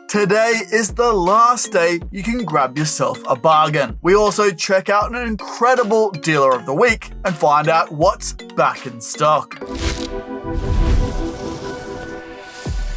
Today is the last day you can grab yourself a bargain. We also check out an incredible dealer of the week and find out what's back in stock.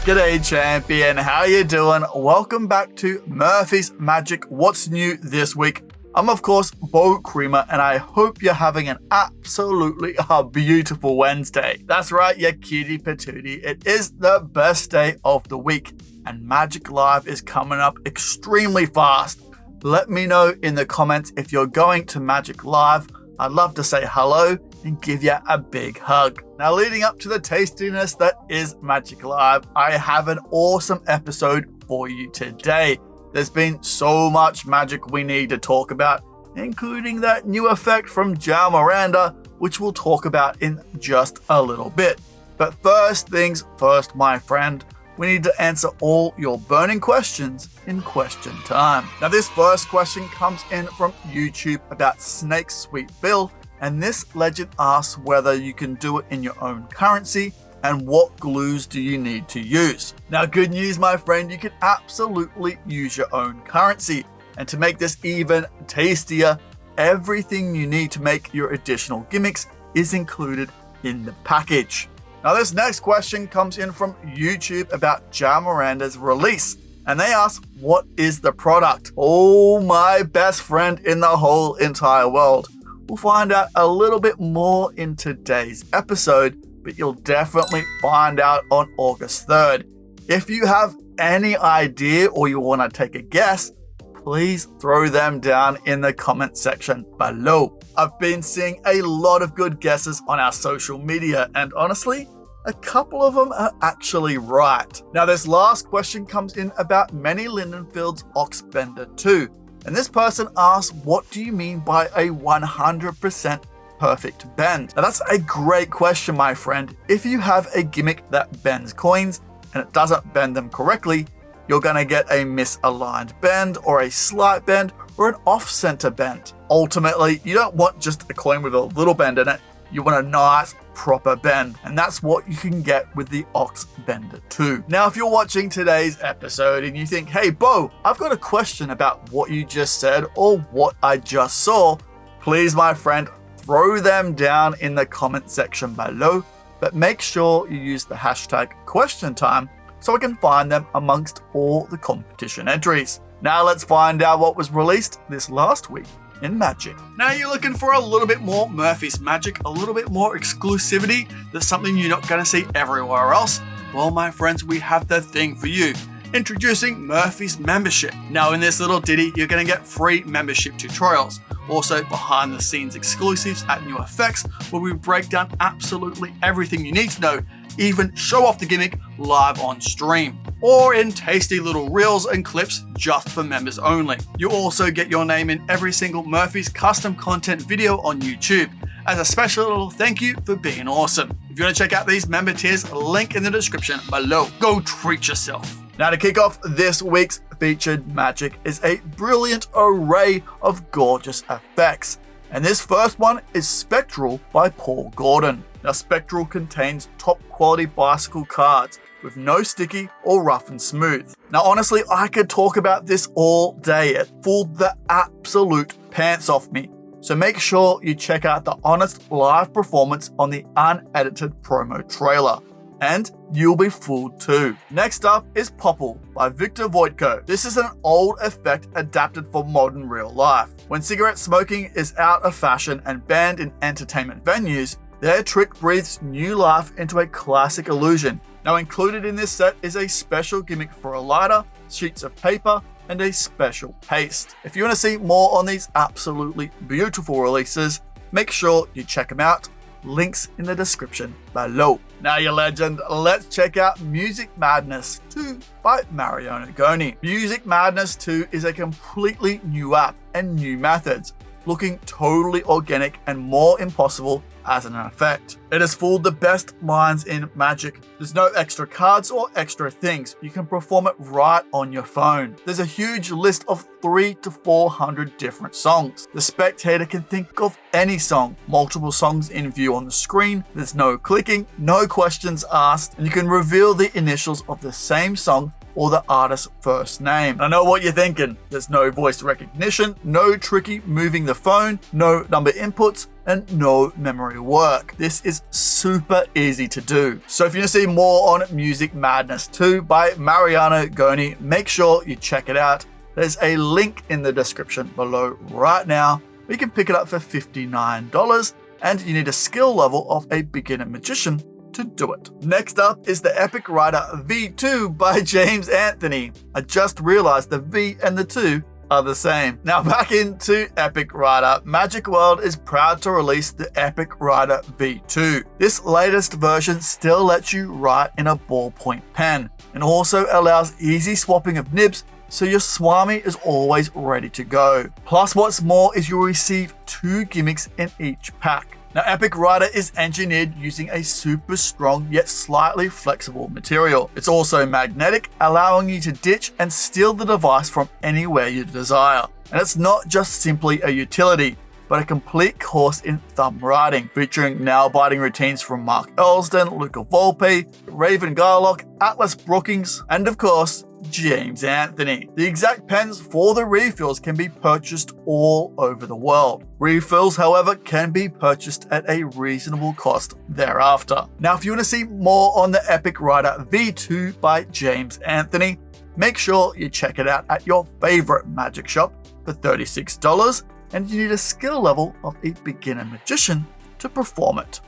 G'day champion, how you doing? Welcome back to Murphy's Magic What's New This Week. I'm of course Bo Creamer and I hope you're having an absolutely beautiful Wednesday. That's right, you cutie patootie. It is the best day of the week and Magic Live is coming up extremely fast. Let me know in the comments if you're going to Magic Live. I'd love to say hello and give you a big hug. Now leading up to the tastiness that is Magic Live, I have an awesome episode for you today. There's been so much magic we need to talk about, including that new effect from João Miranda, which we'll talk about in just a little bit. But first things first, my friend, we need to answer all your burning questions in question time. Now this first question comes in from YouTube about Snake Sweet Bill, and this legend asks whether you can do it in your own currency and what glues do you need to use. Now good news my friend, you can absolutely use your own currency. And to make this even tastier, everything you need to make your additional gimmicks is included in the package. Now this next question comes in from YouTube about João Miranda's release. And they ask, what is the product? Oh, my best friend in the whole entire world. We'll find out a little bit more in today's episode, but you'll definitely find out on August 3rd. If you have any idea or you want to take a guess, please throw them down in the comment section below. I've been seeing a lot of good guesses on our social media, and honestly, a couple of them are actually right. Now this last question comes in about Manny Lindenfield's Oxbender 2. And this person asks, what do you mean by a 100% perfect bend? Now that's a great question, my friend. If you have a gimmick that bends coins and it doesn't bend them correctly, you're gonna get a misaligned bend or a slight bend or an off-center bend. Ultimately, you don't want just a coin with a little bend in it. You want a nice, proper bend, and that's what you can get with the Oxbender 2. Now, if you're watching today's episode and you think, hey, Bo, I've got a question about what you just said or what I just saw, please, my friend, throw them down in the comment section below, but make sure you use the hashtag question time so I can find them amongst all the competition entries. Now let's find out what was released this last week in Magic. Now you're looking for a little bit more Murphy's Magic, a little bit more exclusivity, that's something you're not going to see everywhere else. Well, my friends, we have the thing for you. Introducing Murphy's Membership. Now in this little ditty, you're going to get free membership tutorials. Also behind the scenes exclusives at New Effects, where we break down absolutely everything you need to know, even show off the gimmick live on stream, or in tasty little reels and clips just for members only. You also get your name in every single Murphy's custom content video on YouTube, as a special little thank you for being awesome. If you want to check out these member tiers, link in the description below. Go treat yourself. Now to kick off this week's featured magic is a brilliant array of gorgeous effects. And this first one is Spectral by Paul Gordon. Now Spectral contains top quality bicycle cards with no sticky or rough and smooth. Now honestly, I could talk about this all day. It fooled the absolute pants off me. So make sure you check out the honest live performance on the unedited promo trailer. And you'll be fooled too. Next up is POPIL by Viktor Voitko. This is an old effect adapted for modern real life. When cigarette smoking is out of fashion and banned in entertainment venues, their trick breathes new life into a classic illusion. Now included in this set is a special gimmick for a lighter, sheets of paper, and a special paste. If you want to see more on these absolutely beautiful releases, make sure you check them out. Links in the description below. Now you legend, let's check out Music Madness 2 by Mariano Goni. Music Madness 2 is a completely new app and new methods, looking totally organic and more impossible as an effect. It has fooled the best minds in Magic. There's no extra cards or extra things. You can perform it right on your phone. There's a huge list of 300 to 400 different songs. The spectator can think of any song, multiple songs in view on the screen. There's no clicking, no questions asked, and you can reveal the initials of the same song or the artist's first name. I know what you're thinking. There's no voice recognition, no tricky moving the phone, no number inputs, and no memory work. This is super easy to do. So if you want to see more on Music Madness 2 by Mariano Goni, make sure you check it out. There's a link in the description below right now. You can pick it up for $59, and you need a skill level of a beginner magician to do it. Next up is the Epic Rider V2 by James Anthony. I just realized the V and the 2 are the same. Now back into Epic Rider, Magic World is proud to release the Epic Rider V2. This latest version still lets you write in a ballpoint pen and also allows easy swapping of nibs, so your Swami is always ready to go. Plus what's more is you'll receive 2 gimmicks in each pack. Now Epic Rider is engineered using a super strong yet slightly flexible material. It's also magnetic, allowing you to ditch and steal the device from anywhere you desire. And it's not just simply a utility, but a complete course in thumb writing, featuring nail-biting routines from Mark Elston, Luca Volpe, Raven Garlock, Atlas Brookings, and of course, James Anthony. The exact pens for the refills can be purchased all over the world. Refills, however, can be purchased at a reasonable cost thereafter. Now, if you want to see more on the Epic Rider V2 by James Anthony, make sure you check it out at your favorite magic shop for $36, and you need a skill level of a beginner magician to perform it.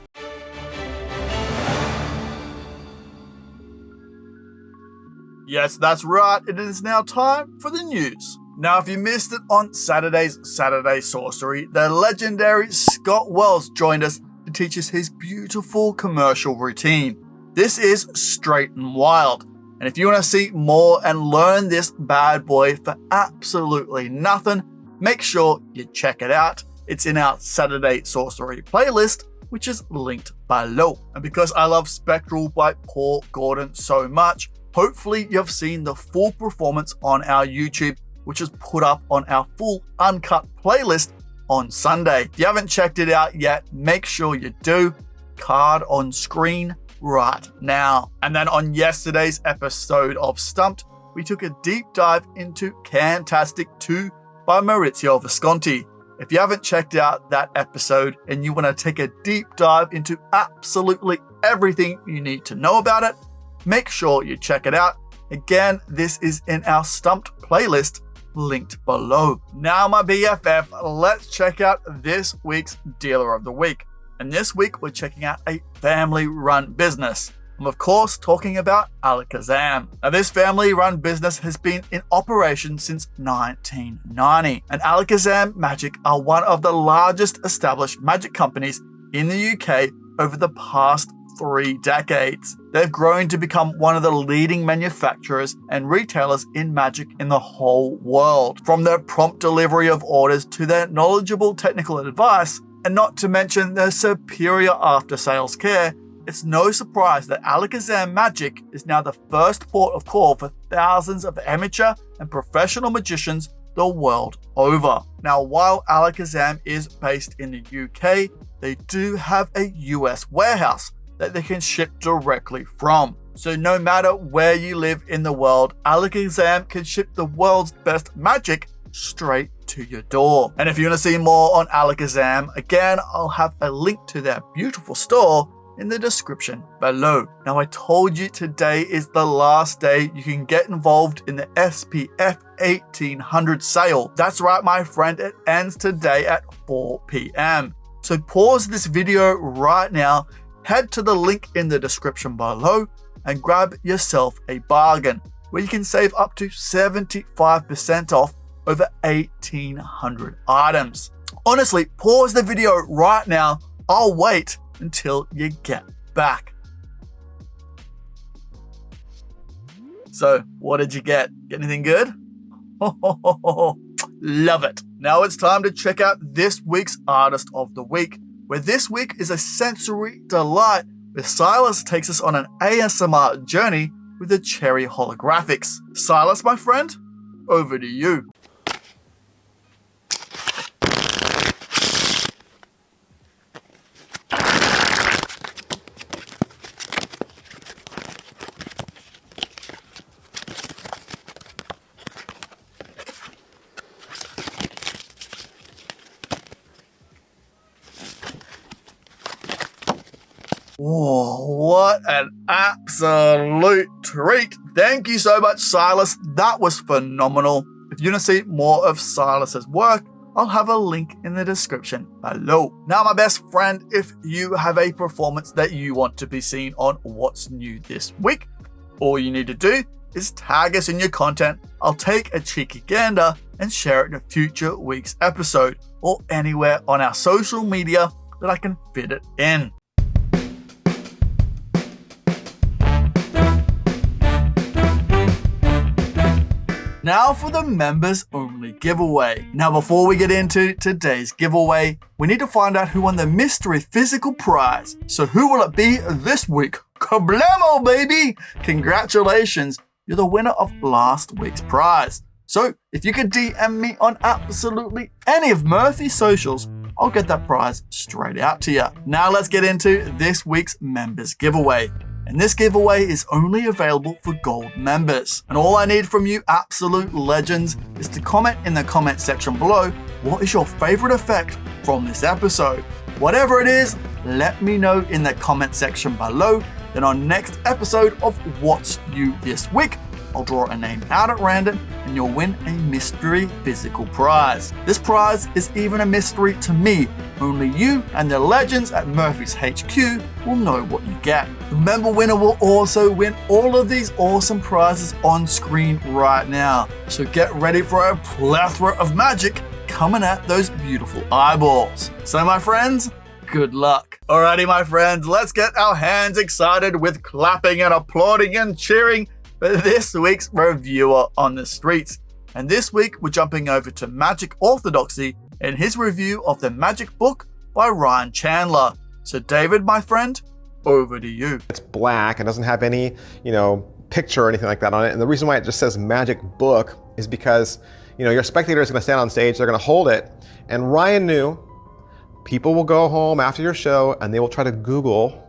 Yes, that's right, it is now time for the news. Now, if you missed it on Saturday's Saturday Sorcery, the legendary Scott Wells joined us to teach us his beautiful commercial routine. This is straight and wild, and if you want to see more and learn this bad boy for absolutely nothing, make sure you check it out. It's in our Saturday Sorcery playlist, which is linked below. And because I love Spectral by Paul Gordon so much, hopefully you've seen the full performance on our YouTube, which is put up on our full uncut playlist on Sunday. If you haven't checked it out yet, make sure you do. Card on screen right now. And then on yesterday's episode of Stumped, we took a deep dive into Cantastic 2 by Maurizio Visconti. If you haven't checked out that episode and you want to take a deep dive into absolutely everything you need to know about it, make sure you check it out. Again, this is in our Stumped playlist linked below. Now, my BFF, let's check out this week's Dealer of the Week. And this week, we're checking out a family-run business. I'm, of course, talking about Alakazam. Now, this family-run business has been in operation since 1990. And Alakazam Magic are one of the largest established magic companies in the UK over the past 3 decades. They've grown to become one of the leading manufacturers and retailers in magic in the whole world. From their prompt delivery of orders to their knowledgeable technical advice, and not to mention their superior after-sales care, it's no surprise that Alakazam Magic is now the first port of call for thousands of amateur and professional magicians the world over. Now, while Alakazam is based in the UK, they do have a US warehouse that they can ship directly from. So no matter where you live in the world, Alakazam can ship the world's best magic straight to your door. And if you want to see more on Alakazam, again, I'll have a link to their beautiful store in the description below. Now, I told you today is the last day you can get involved in the SPF 1800 sale. That's right, my friend, it ends today at 4 p.m. So pause this video right now, head to the link in the description below and grab yourself a bargain where you can save up to 75% off over 1,800 items. Honestly, pause the video right now. I'll wait until you get back. So, what did you get? Get anything good? Love it. Now it's time to check out this week's Artist of the Week, where this week is a sensory delight where Silas takes us on an ASMR journey with the Cherry Holographics. Silas, my friend, over to you. Oh, what an absolute treat. Thank you so much, Silas. That was phenomenal. If you want to see more of Silas's work, I'll have a link in the description below. Now, my best friend, if you have a performance that you want to be seen on What's New This Week, all you need to do is tag us in your content. I'll take a cheeky gander and share it in a future week's episode or anywhere on our social media that I can fit it in. Now for the members only giveaway. Now before we get into today's giveaway, we need to find out who won the mystery physical prize. So who will it be this week? Kablamo, baby! Congratulations, you're the winner of last week's prize. So if you could DM me on absolutely any of Murphy's socials, I'll get that prize straight out to you. Now let's get into this week's members giveaway. And this giveaway is only available for gold members. And all I need from you absolute legends is to comment in the comment section below what is your favorite effect from this episode. Whatever it is, let me know in the comment section below. Then on next episode of What's New This Week, I'll draw a name out at random and you'll win a mystery physical prize. This prize is even a mystery to me. Only you and the legends at Murphy's HQ will know what you get. The member winner will also win all of these awesome prizes on screen right now. So get ready for a plethora of magic coming at those beautiful eyeballs. So my friends, good luck. Alrighty my friends, let's get our hands excited with clapping and applauding and cheering for this week's reviewer on the streets. And this week we're jumping over to Magic Orthodoxy in his review of the Magic book by Ryan Chandler. So David, my friend, over to you. It's black and doesn't have any, picture or anything like that on it. And the reason why it just says Magic book is because, your spectator is going to stand on stage, they're going to hold it. And Ryan knew people will go home after your show and they will try to Google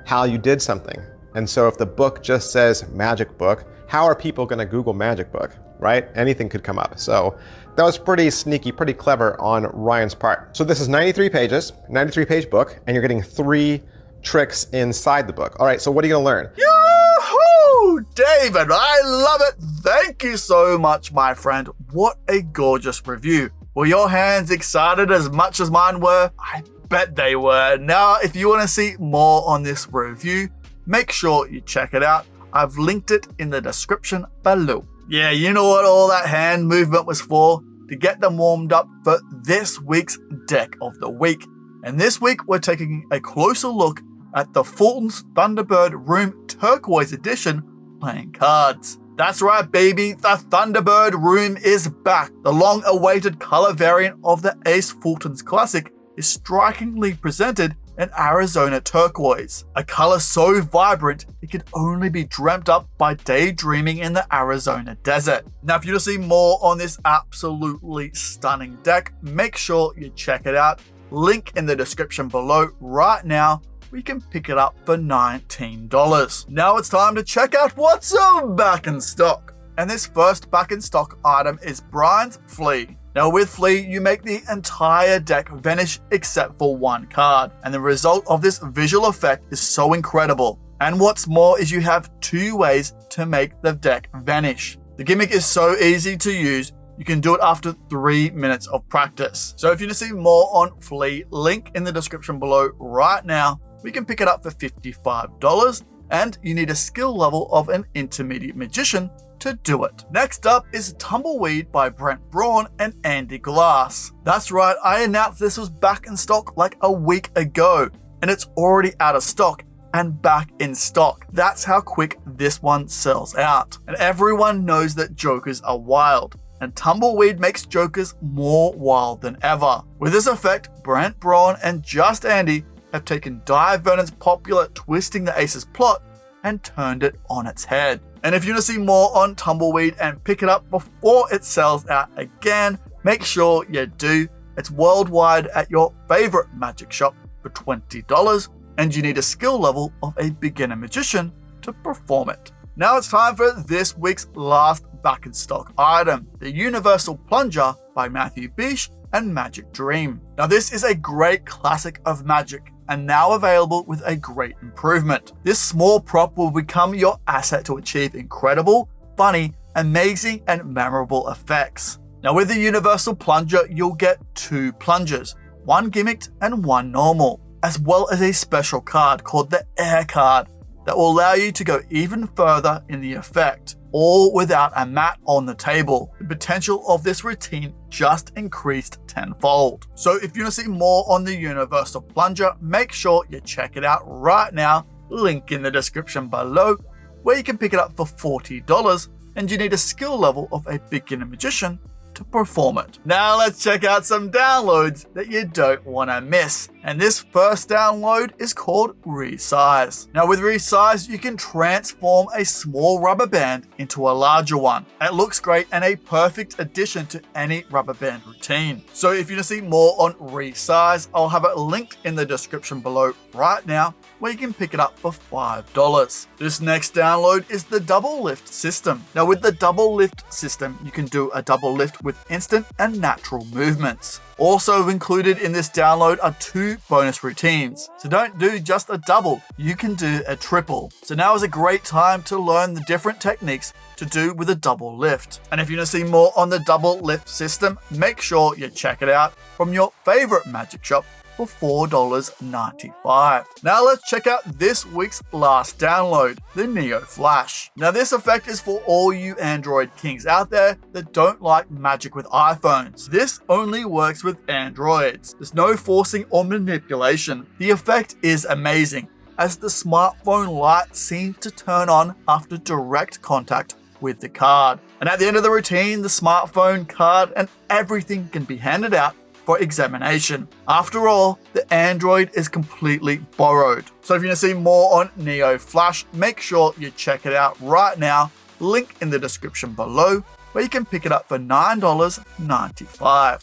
how you did something. And so if the book just says Magic book, how are people going to Google Magic book, right? Anything could come up. So that was pretty sneaky, pretty clever on Ryan's part. So this is 93 pages, 93-page book, and you're getting 3 tricks inside the book. All right, so what are you going to learn? Yoo-hoo! David, I love it. Thank you so much, my friend. What a gorgeous review. Were your hands excited as much as mine were? I bet they were. Now, if you want to see more on this review, make sure you check it out. I've linked it in the description below. Yeah, you know what all that hand movement was for? To get them warmed up for this week's deck of the week. And this week we're taking a closer look at the FULTON'S Thunderbird Room Turquoise Edition playing cards. That's right, baby, the Thunderbird Room is back. The long-awaited color variant of the Ace FULTON'S Classic is strikingly presented in Arizona turquoise, a color so vibrant it could only be dreamt up by daydreaming in the Arizona desert. Now, if you want to see more on this absolutely stunning deck, make sure you check it out. Link in the description below right now. We can pick it up for $19. Now it's time to check out what's back in stock. And this first back in stock item is Bryan's Flea. Now with Flea, you make the entire deck vanish except for one card. And the result of this visual effect is so incredible. And what's more is you have 2 ways to make the deck vanish. The gimmick is so easy to use, you can do it after 3 minutes of practice. So if you want to see more on Flea, link in the description below right now. We can pick it up for $55. And you need a skill level of an intermediate magician to do it. Next up is Tumbleweed by Brent, Braun, and Andy Glass. That's right, I announced this was back in stock like a week ago, and it's already out of stock and back in stock. That's how quick this one sells out. And everyone knows that Jokers are wild, and Tumbleweed makes Jokers more wild than ever. With this effect, Brent, Braun, and just Andy have taken Vernon's popular Twisting the Aces plot and turned it on its head. And if you want to see more on Tumbleweed and pick it up before it sells out again, make sure you do. It's worldwide at your favorite magic shop for $20, and you need a skill level of a beginner magician to perform it. Now it's time for this week's last back in stock item, the Universal Plunger by Mathieu, Bich, and Magic Dream. Now this is a great classic of Magic. and now available with a great improvement. This small prop will become your asset to achieve incredible, funny, amazing, and memorable effects. Now with the universal plunger, you'll get 2 plungers, one gimmicked and one normal, as well as a special card called the Air card that will allow you to go even further in the effect, all without a mat on the table. The potential of this routine just increased tenfold. So if you want to see more on the universal plunger, make sure you check it out right now, link in the description below, where you can pick it up for $40, and you need a skill level of a beginner magician to perform it. Now let's check out some downloads that you don't want to miss. And this first download is called Resize. Now with Resize, you can transform a small rubber band into a larger one. It looks great and a perfect addition to any rubber band routine. So if you want to see more on Resize, I'll have it linked in the description below right now, where you can pick it up for $5. This next download is the double lift system. Now with the double lift system, you can do a double lift with instant and natural movements. Also included in this download are 2 bonus routines. So don't do just a double, you can do a triple. So now is a great time to learn the different techniques to do with a double lift. And if you want to see more on the double lift system, make sure you check it out from your favorite magic shop for $4.95. Now let's check out this week's last download, the Neo Flash. Now this effect is for all you Android kings out there that don't like magic with iPhones. This only works with Androids. There's no forcing or manipulation. The effect is amazing, as the smartphone light seems to turn on after direct contact with the card. And at the end of the routine, the smartphone, card, and everything can be handed out for examination. After all, the Android is completely borrowed. So if you want to see more on Neo Flash, make sure you check it out right now. Link in the description below, where you can pick it up for $9.95.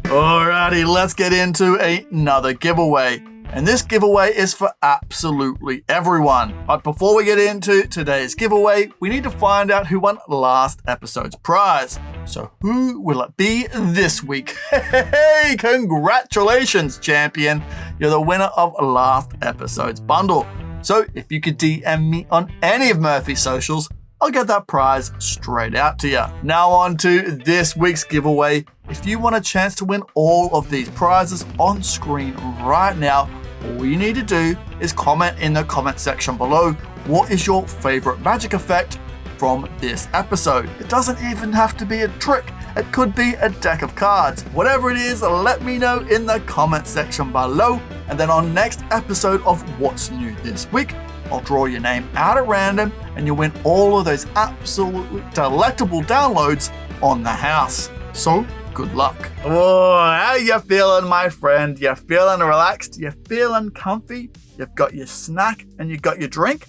Alrighty, let's get into another giveaway. And this giveaway is for absolutely everyone. But before we get into today's giveaway, we need to find out who won last episode's prize. So who will it be this week? Hey, congratulations, champion. You're the winner of last episode's bundle. So if you could DM me on any of Murphy's socials, I'll get that prize straight out to you. Now on to this week's giveaway. If you want a chance to win all of these prizes on screen right now, all you need to do is comment in the comment section below what is your favorite magic effect from this episode. It doesn't even have to be a trick. It could be a deck of cards. Whatever it is, let me know in the comment section below. And then on next episode of What's New This Week, I'll draw your name out at random and you'll win all of those absolutely delectable downloads on the house. So, good luck. Oh, how you feeling, my friend? You feeling relaxed? You feeling comfy? You've got your snack and you got your drink?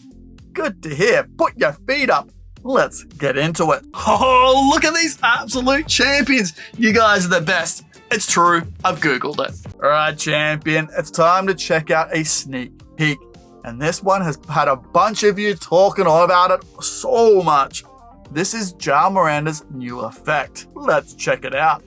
Good to hear. Put your feet up. Let's get into it. Oh, look at these absolute champions. You guys are the best. It's true. I've Googled it. All right, champion. It's time to check out a sneak peek. And this one has had a bunch of you talking about it so much. This is João Miranda's new effect. Let's check it out.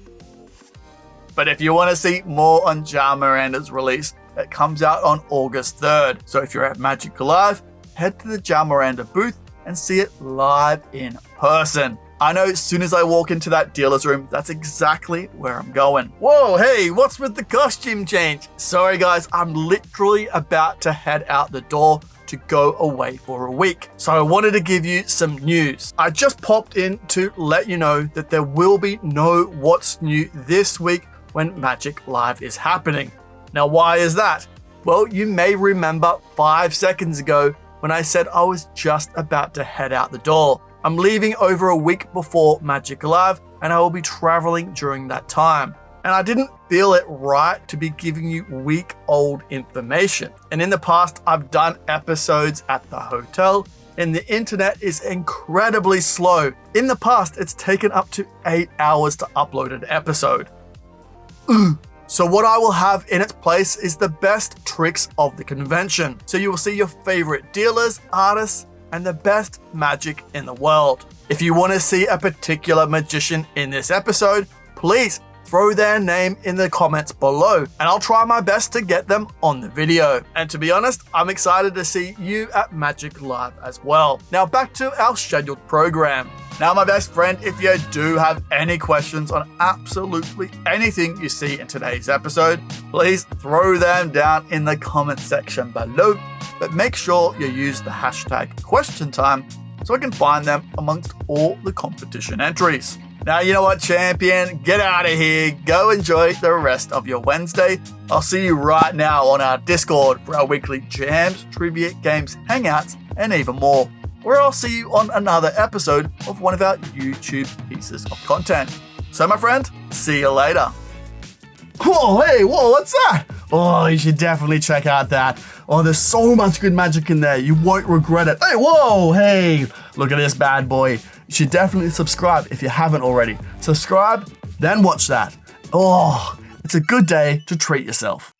But if you want to see more on João Miranda's release, it comes out on August 3rd. So if you're at Magic Live, head to the João Miranda booth and see it live in person. I know as soon as I walk into that dealer's room, that's exactly where I'm going. Whoa, hey, what's with the costume change? Sorry guys, I'm literally about to head out the door to go away for a week. So I wanted to give you some news. I just popped in to let you know that there will be no What's New this week when Magic Live is happening. Now why is that? Well, you may remember 5 seconds ago when I said I was just about to head out the door. I'm leaving over a week before Magic Live and I will be traveling during that time. And I didn't feel it right to be giving you week-old information. And in the past, I've done episodes at the hotel and the internet is incredibly slow. In the past, it's taken up to 8 hours to upload an episode. So what I will have in its place is the best tricks of the convention. So you will see your favorite dealers, artists, and the best magic in the world. If you want to see a particular magician in this episode, please throw their name in the comments below, and I'll try my best to get them on the video. And to be honest, I'm excited to see you at Magic Live as well. Now back to our scheduled program. Now, my best friend, if you do have any questions on absolutely anything you see in today's episode, please throw them down in the comment section below, but make sure you use the hashtag question time so I can find them amongst all the competition entries. Now, you know what, champion? Get out of here. Go enjoy the rest of your Wednesday. I'll see you right now on our Discord for our weekly jams, trivia, games, hangouts, and even more, where I'll see you on another episode of one of our YouTube pieces of content. So, my friend, see you later. Whoa, hey, whoa, what's that? Oh, you should definitely check out that. Oh, there's so much good magic in there. You won't regret it. Hey, whoa, hey, look at this bad boy. You should definitely subscribe if you haven't already. Subscribe, then watch that. Oh, it's a good day to treat yourself.